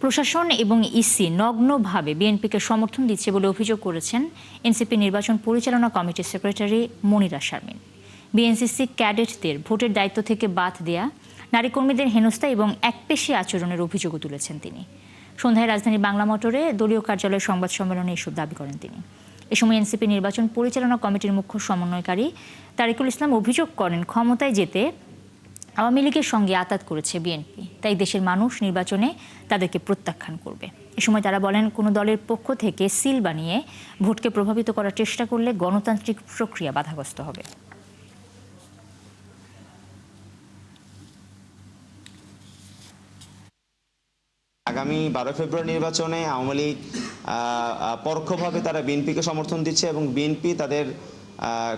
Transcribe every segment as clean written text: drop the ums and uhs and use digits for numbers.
প্রশাসন এবং ইসি নগ্নভাবে বিএনপিকে সমর্থন দিচ্ছে বলে অভিযোগ করেছেন এনসিপি নির্বাচন পরিচালনা কমিটির সেক্রেটারি মনিরা শারমিন। বিএনসিসি ক্যাডেটদের ভোটের দায়িত্ব থেকে বাদ দেয়া, নারী কর্মীদের হেনস্থা এবং একপেশে আচরণের অভিযোগও তুলেছেন তিনি। সন্ধ্যায় রাজধানীর বাংলা মোটরে দলীয় কার্যালয়ে সংবাদ সম্মেলনে এসব দাবি করেন তিনি। এ সময় এনসিপি নির্বাচন পরিচালনা কমিটির মুখ্য সমন্বয়কারী তারিকুল ইসলাম অভিযোগ করেন, ক্ষমতায় যেতে আওয়ামী লীগের সঙ্গে আঁতাত করেছে বিএনপি, তাই দেশের মানুষ নির্বাচনে তাদেরকে প্রত্যাখ্যান করবে। এ সময় তারা বলেন, কোনো দলের পক্ষ থেকে সিল বানিয়ে ভোটকে প্রভাবিত করার চেষ্টা করলে গণতান্ত্রিক প্রক্রিয়া বাধাগ্রস্ত হবে। আগামী 12 ফেব্রুয়ারি নির্বাচনে আওয়ামী লীগ পরোক্ষভাবে তারা বিএনপিকে সমর্থন দিচ্ছে এবং বিএনপি তাদের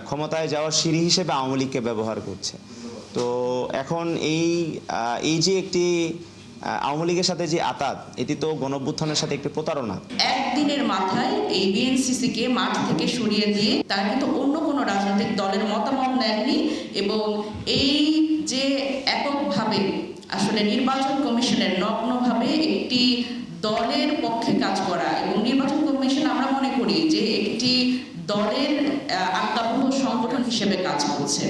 ক্ষমতায় যাওয়ার সিঁড়ি হিসেবে আওয়ামী লীগকে ব্যবহার করছে। তো এখন এই যে একটি আওয়ামী লীগের সাথে যে আঁতাত, এটি তো গণঅভ্যুত্থানের সাথে একটি প্রতারণা। একদিনের মাথায় এই বিএনসিসিকে মাঠ থেকে সরিয়ে দিয়ে তারা কিন্তু অন্য কোনো রাজনৈতিক দলের মতামত নেননি এবং এই যে এককভাবে আসলে নির্বাচন কমিশনের নগ্নভাবে একটি দলের পক্ষে কাজ করা, এবং নির্বাচন কমিশন আমরা মনে করি যে একটি দলের আজ্ঞাবহ সংগঠন হিসেবে কাজ করছে।